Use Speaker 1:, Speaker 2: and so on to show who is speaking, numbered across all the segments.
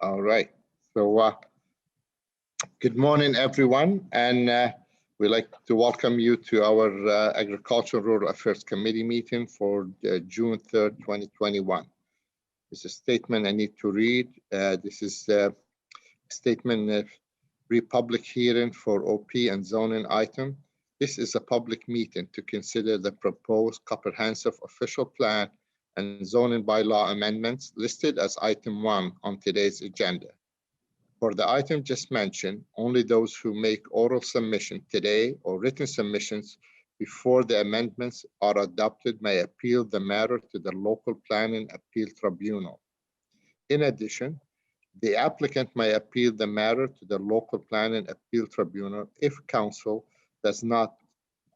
Speaker 1: All right. So good morning, everyone, and we'd like to welcome you to our Agriculture and Rural Affairs Committee meeting for June 3rd, 2021. It's a statement I need to read. This is a statement of public hearing for OP and zoning item. This is a public meeting to consider the proposed comprehensive official plan and zoning bylaw amendments listed as item 1 on today's agenda. For the item just mentioned, only those who make oral submission today or written submissions before the amendments are adopted may appeal the matter to the local planning appeal tribunal. In addition, the applicant may appeal the matter to the local planning appeal tribunal if council does not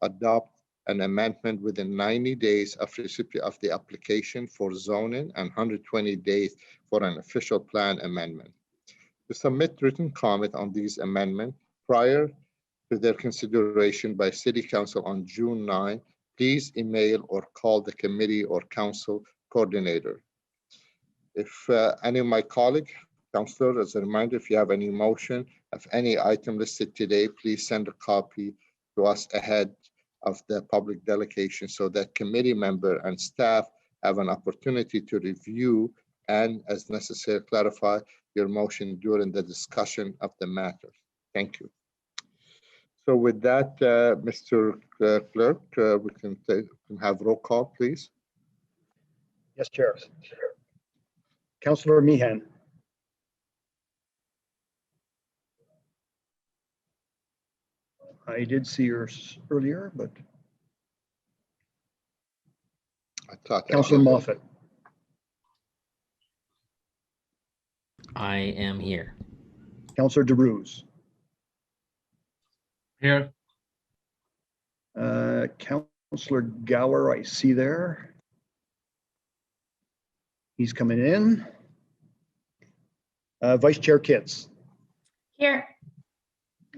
Speaker 1: adopt an amendment within 90 days of receipt of the application for zoning and 120 days for an official plan amendment. To submit written comment on these amendments prior to their consideration by City Council on June 9, please email or call the committee or council coordinator. If any of my colleagues, councillor, as a reminder, if you have any motion of any item listed today, please send a copy to us ahead of the public delegation so that committee member and staff have an opportunity to review and, as necessary, clarify your motion during the discussion of the matter. Thank you. So with that, Mr. Clerk, we can have roll call, please.
Speaker 2: Yes, Chair. Councillor Meehan. I did see yours earlier, but
Speaker 1: I thought
Speaker 2: Councillor Moffat.
Speaker 3: I am here.
Speaker 2: Councillor DeRuse.
Speaker 4: Here.
Speaker 2: Councillor Gower, I see there. He's coming in. Vice Chair Kitts.
Speaker 5: Here.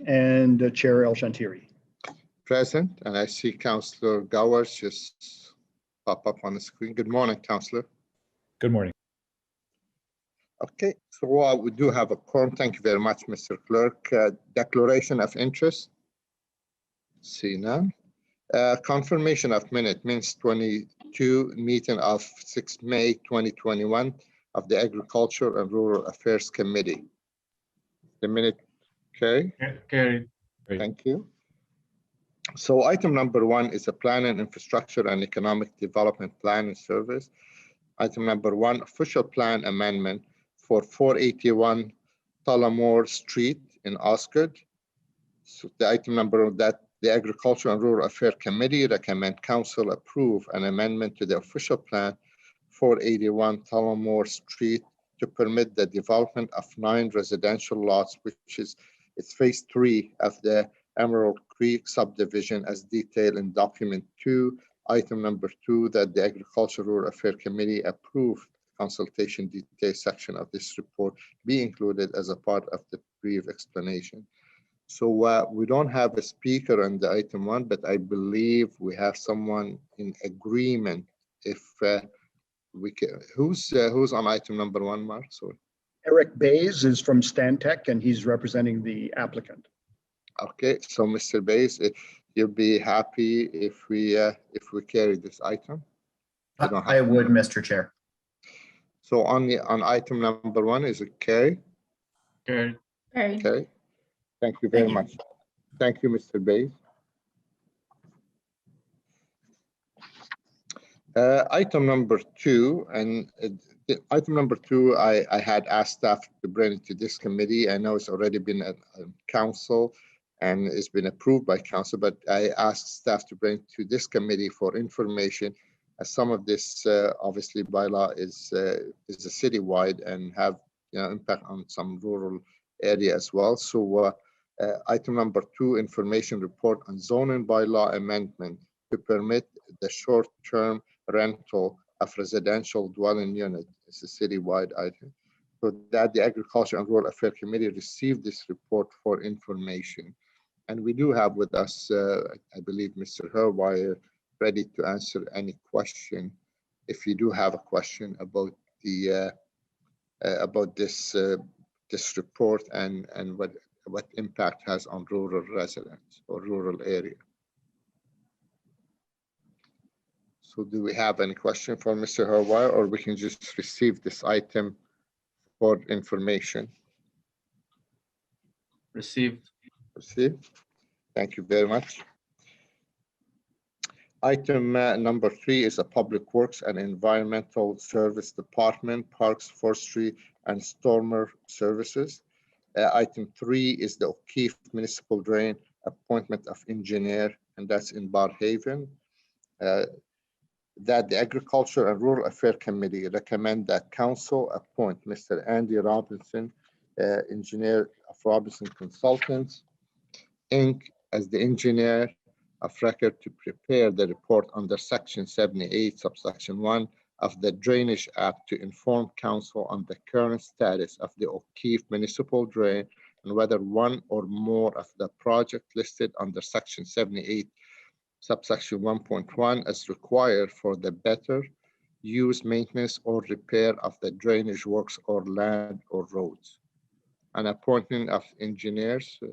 Speaker 2: And Chair El-Shantiri.
Speaker 1: Present, and I see Councillor Gowers just pop up on the screen. Good morning, Councillor.
Speaker 4: Good morning.
Speaker 1: Okay, so we do have a quorum. Thank you very much, Mr. Clerk. Declaration of interest. See none. Confirmation of minutes 22 meeting of 6 May 2021 of the Agriculture and Rural Affairs Committee. The minute carried.
Speaker 4: Carried.
Speaker 1: Thank you. So item number 1 is a planning, infrastructure and economic development plan and service. Item number 1, official plan amendment for 481 Tullamore Street in Osgood. So the item number that the Agriculture and Rural Affairs Committee recommend council approve an amendment to the official plan 481 Tullamore Street to permit the development of 9 residential lots, which is phase 3 of the Emerald Creek subdivision as detailed in document 2. Item number 2, that the Agriculture and Rural Affairs Committee approve consultation detail section of this report be included as a part of the brief explanation. So we don't have a speaker on the item 1, but I believe we have someone in agreement. If we can, who's on item number 1, Mark? Sorry.
Speaker 2: Eric Bays is from Stantec and he's representing the applicant.
Speaker 1: Okay, so Mr. Bays, you'll be happy if we carry this item?
Speaker 6: I would, Mr. Chair.
Speaker 1: So on item number 1, is it carry?
Speaker 4: Carried.
Speaker 1: Okay. Thank you very much. Thank you, Mr. Bays. Item number 2, and item number 2, I had asked staff to bring it to this committee. I know it's already been at council and it's been approved by council, but I asked staff to bring to this committee for information, as some of this obviously bylaw is a citywide and have impact on some rural area as well. So item number 2, information report on zoning bylaw amendment to permit the short-term rental of residential dwelling unit. It's a citywide item. So that the Agriculture and Rural Affairs Committee received this report for information. And we do have with us, I believe, Mr. Herwire, ready to answer any question. If you do have a question about the about this this report and what impact has on rural residents or rural area. So do we have any question for Mr. Herwire, or we can just receive this item for information?
Speaker 4: Received.
Speaker 1: Received. Thank you very much. Item number 3 is a Public Works and Environmental Service Department, Parks, Forestry, and Stormwater Services. Item 3 is the O'Keefe Municipal Drain appointment of engineer, and that's in Barrhaven. That the Agriculture and Rural Affairs Committee recommend that Council appoint Mr. Andy Robinson, engineer of Robinson Consultants, Inc., as the engineer of record to prepare the report under Section 78, subsection 1 of the Drainage Act to inform Council on the current status of the O'Keefe Municipal Drain and whether one or more of the project listed under Section 78, subsection 1.1 is required for the better use, maintenance, or repair of the drainage works or land or roads. An appointment of engineers. Do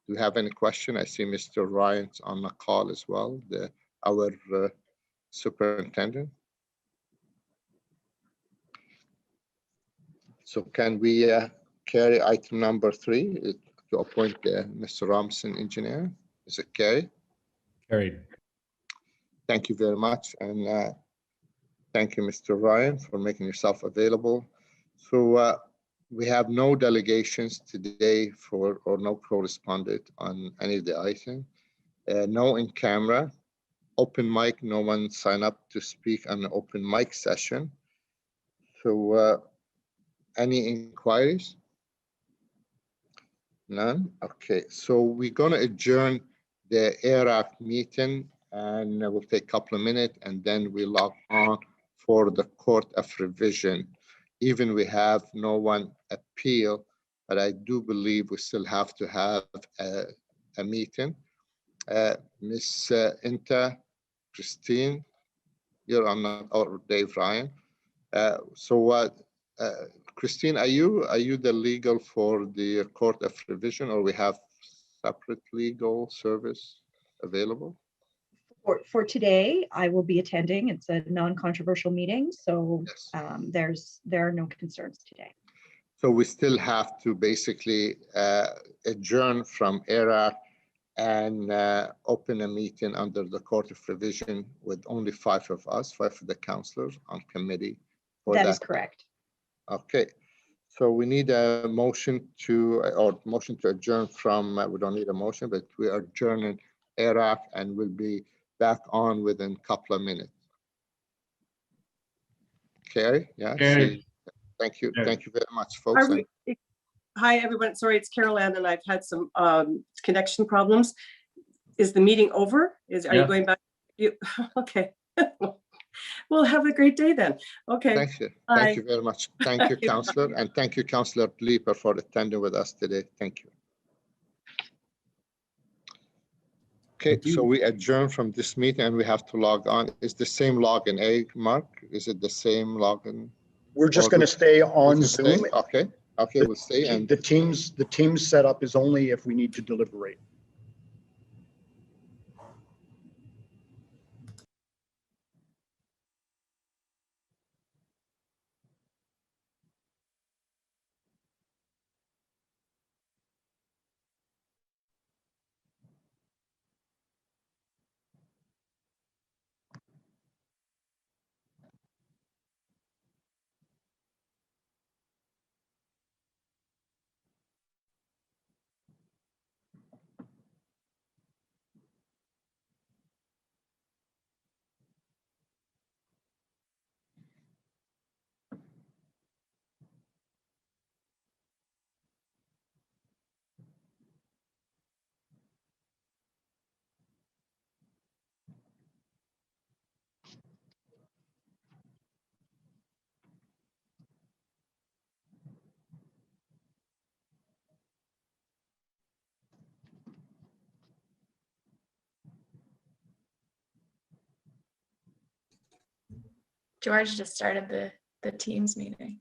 Speaker 1: you have any question? I see Mr. Ryan's on the call as well, our superintendent. So can we carry item number 3 to appoint Mr. Robinson engineer? Is it carried?
Speaker 4: Carried.
Speaker 1: Thank you very much. And thank you, Mr. Ryan, for making yourself available. So we have no delegations today or no correspondent on any of the items. No in camera. Open mic, no one signed up to speak on the open mic session. So any inquiries? None? Okay, so we're gonna adjourn the ARAC meeting and we'll take a couple of minutes and then we log on for the Court of Revision. Even we have no one appeal, but I do believe we still have to have a meeting. Miss Inta, Christine, you're on, or Dave Ryan. Christine, are you the legal for the Court of Revision, or we have separate legal service available?
Speaker 5: For today, I will be attending. It's a non-controversial meeting, so
Speaker 1: Yes.
Speaker 5: there are no concerns today.
Speaker 1: So we still have to basically adjourn from ARAC and open a meeting under the Court of Revision with only 5 of us, 5 of the councillors on committee. For
Speaker 5: That is correct.
Speaker 1: Okay, so we need a motion to adjourn from, we don't need a motion, but we are adjourning ARAC and we'll be back on within a couple of minutes. Carrie, yeah.
Speaker 4: Carried.
Speaker 1: Thank you.
Speaker 4: Carried.
Speaker 1: Thank you very much, folks.
Speaker 7: Hi, everyone. Sorry, it's Carol Ann, and I've had some connection problems. Is the meeting over? Are you going back? Okay. Well, have a great day then. Okay.
Speaker 1: Thank you.
Speaker 7: Bye.
Speaker 1: Thank you very much. Thank you, Councillor, and thank you, Councillor Leeper, for attending with us today. Thank you. Okay, so we adjourn from this meeting and we have to log on. Is the same login, Mark? Is it the same login?
Speaker 2: We're just going to stay on
Speaker 1: We can stay?
Speaker 2: Zoom.
Speaker 1: Okay, we'll stay. And
Speaker 2: The team's setup is only if we need to deliberate.
Speaker 8: George just started the Teams meeting.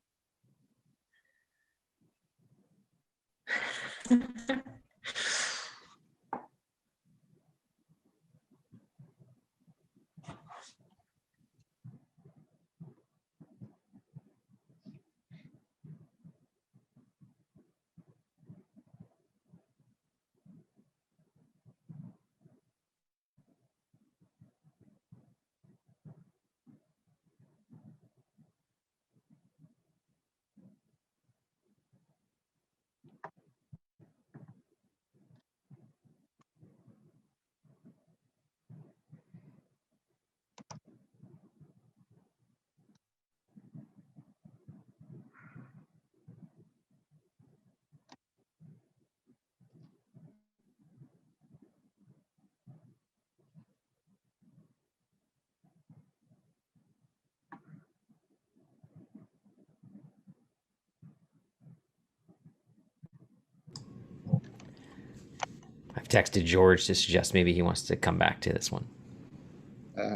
Speaker 3: I've texted George to suggest maybe he wants to come back to this one.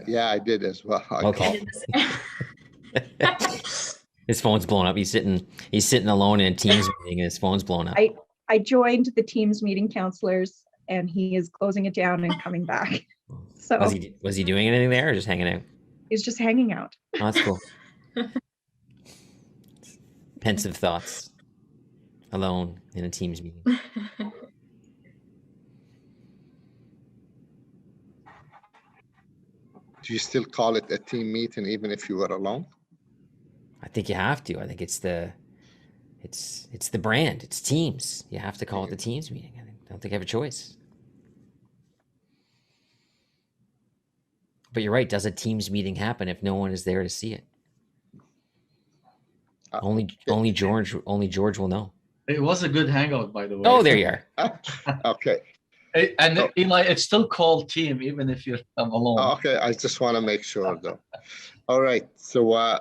Speaker 1: Yeah, I did as well. I
Speaker 3: Okay.
Speaker 1: called.
Speaker 3: His phone's blown up. He's sitting alone in a Teams meeting and his phone's blown up.
Speaker 5: I joined the Teams meeting, counselors, and he is closing it down and coming back. So
Speaker 3: Was he doing anything there or just hanging out?
Speaker 5: he's just hanging out.
Speaker 3: Oh, that's cool. Pensive thoughts. Alone in a Teams meeting.
Speaker 1: Do you still call it a team meeting even if you were alone?
Speaker 3: I think you have to. I think it's the brand. It's Teams. You have to call it the Teams meeting. I don't think I have a choice. But you're right. Does a Teams meeting happen if no one is there to see it? Only George will know.
Speaker 8: It was a good hangout, by the way.
Speaker 3: Oh, there you are.
Speaker 1: Okay.
Speaker 8: And
Speaker 1: Oh.
Speaker 8: Eli, it's still called team, even if you're alone.
Speaker 1: Okay, I just want to make sure though. All right, so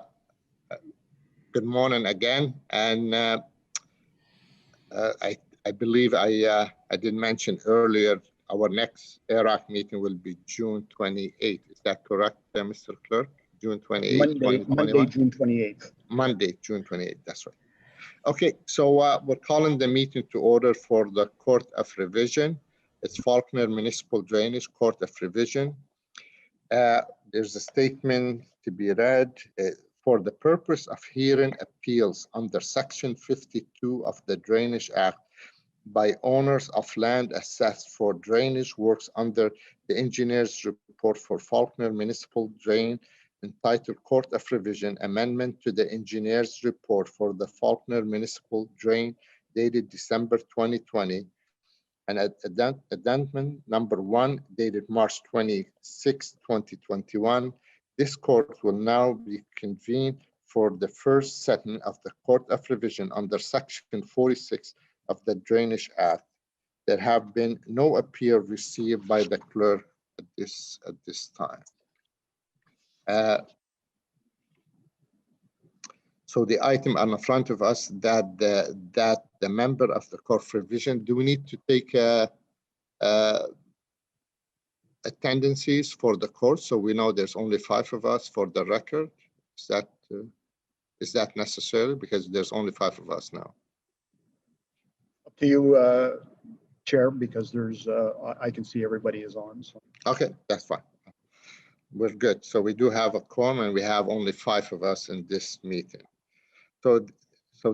Speaker 1: good morning again. And I believe I did mention earlier, our next ARAC meeting will be June 28th. Is that correct, Mr. Clerk? June 28th,
Speaker 2: Monday,
Speaker 1: 2021?
Speaker 2: June 28th.
Speaker 1: Monday, June 28th, that's right. Okay, so we're calling the meeting to order for the Court of Revision. It's Faulkner Municipal Drainage Court of Revision. There's a statement to be read. For the purpose of hearing appeals under Section 52 of the Drainage Act by owners of land assessed for drainage works under the engineer's report for Faulkner Municipal Drain entitled Court of Revision Amendment to the engineer's report for the Faulkner Municipal Drain dated December 2020 and addendum number 1 dated March 26, 2021. This court will now be convened for the first sitting of the Court of Revision under Section 46 of the Drainage Act. There have been no appeal received by the clerk at this time. So the item on the front of us that the member of the Court of Revision, do we need to take attendances for the court so we know there's only 5 of us for the record? Is that necessary? Because there's only 5 of us now.
Speaker 2: Up to you, Chair, because there's, I can see everybody is on. So.
Speaker 1: Okay, that's fine. We're good. So we do have a quorum and we have only 5 of us in this meeting. So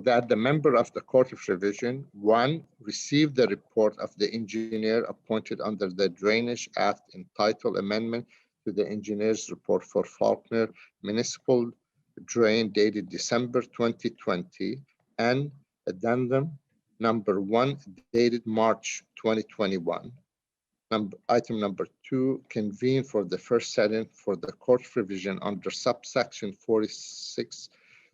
Speaker 1: that the member of the Court of Revision, 1, received the report of the engineer appointed under the Drainage Act entitled Amendment to the Engineer's Report for Faulkner Municipal Drain dated December 2020, and addendum number 1 dated March 2021. Item number 2, convene for the first sitting for the Court of Revision under subsection 46,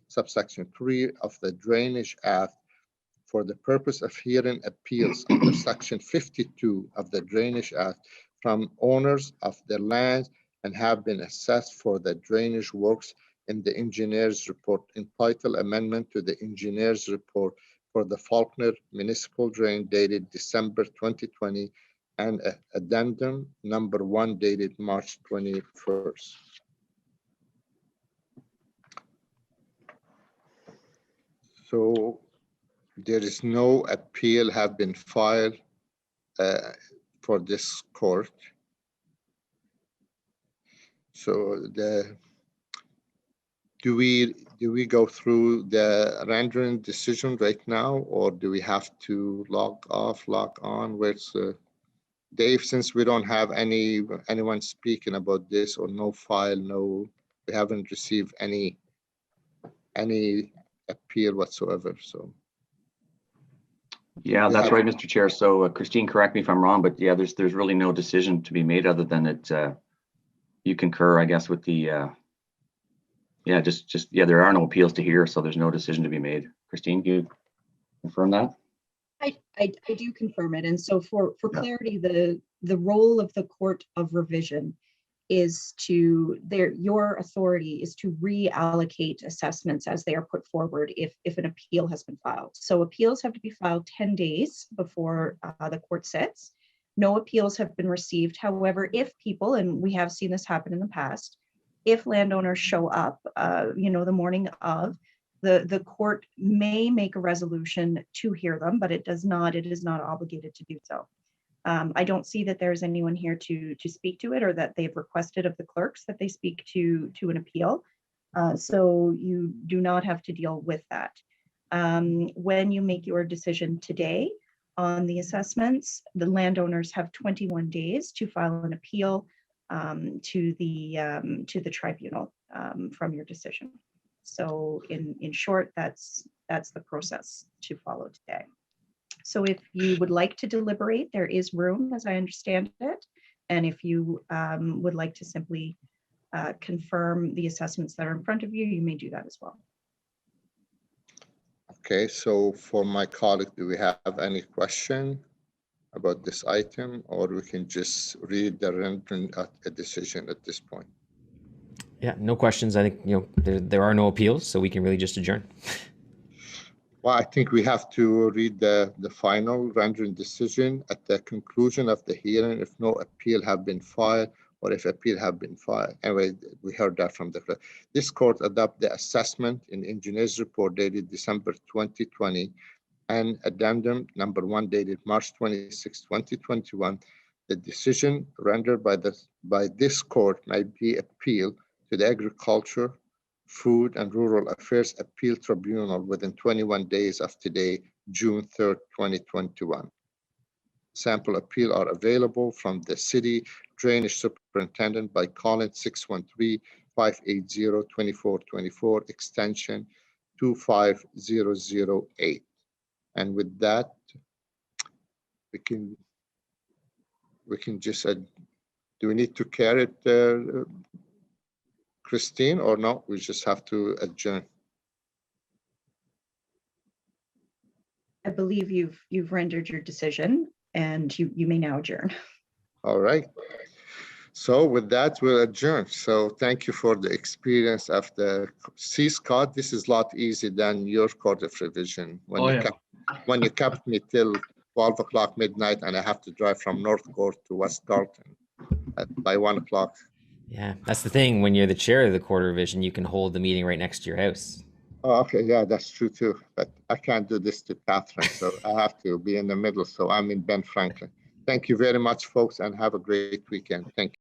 Speaker 1: subsection 3 of the Drainage Act for the purpose of hearing appeals under section 52 of the Drainage Act from owners of the land and have been assessed for the drainage works in the engineer's report entitled Amendment to the Engineer's Report for the Faulkner Municipal Drain dated December 2020 and addendum number 1 dated March 21st. So there is no appeal have been filed for this court. So do we go through the rendering decision right now, or do we have to log off, log on? Where's Dave? Since we don't have anyone speaking about this, or no file, we haven't received any appeal whatsoever. So
Speaker 9: Yeah, that's right, Mr. Chair. So Christine, correct me if I'm wrong, but yeah, there's really no decision to be made other than that you concur, I guess, with the there are no appeals to hear, so there's no decision to be made. Christine, do you confirm that?
Speaker 5: I do confirm it. And so for clarity, the role of the Court of Revision is your authority is to reallocate assessments as they are put forward if an appeal has been filed. So appeals have to be filed 10 days before the court sits. No appeals have been received. However, if people, and we have seen this happen in the past, if landowners show up, the morning of, the court may make a resolution to hear them, but it is not obligated to do so. I don't see that there's anyone here to speak to it, or that they've requested of the clerks that they speak to an appeal. So you do not have to deal with that. When you make your decision today on the assessments, the landowners have 21 days to file an appeal to the tribunal from your decision. So in short, that's the process to follow today. So if you would like to deliberate, there is room, as I understand it. And if you would like to simply confirm the assessments that are in front of you, you may do that as well.
Speaker 1: okay, so for my colleague, do we have any question about this item, or we can just read the rendering a decision at this point?
Speaker 3: Yeah, no questions. I think there are no appeals, so we can really just adjourn.
Speaker 1: Well, I think we have to read the final rendering decision at the conclusion of the hearing if no appeal have been filed, or if appeal have been filed. Anyway, we heard that from the clerk. This court adopt the assessment in engineer's report dated December 2020 and addendum number 1 dated March 26, 2021. The decision rendered by this court may be appealed to the Agriculture, Food and Rural Affairs Appeal Tribunal within 21 days of today, June 3rd, 2021. Sample appeal are available from the city drainage superintendent by calling 613-580-2424 extension 25008. And with that, we can just do we need to carry it, Christine, or no? We just have to adjourn.
Speaker 5: I believe you've rendered your decision, and you may now adjourn.
Speaker 1: All right. So with that, we'll adjourn. So thank you for the experience of the CSCOT. This is a lot easier than your Court of Revision. When you kept me till 12 o'clock midnight, and I have to drive from North Court to West Dalton by 1 o'clock.
Speaker 3: Yeah, that's the thing. When you're the chair of the Court of Revision, you can hold the meeting right next to your house.
Speaker 1: Oh, okay. Yeah, that's true too. But I can't do this to Catherine, so I have to be in the middle. So I'm in Ben Franklin. Thank you very much, folks, and have a great weekend. Thank you.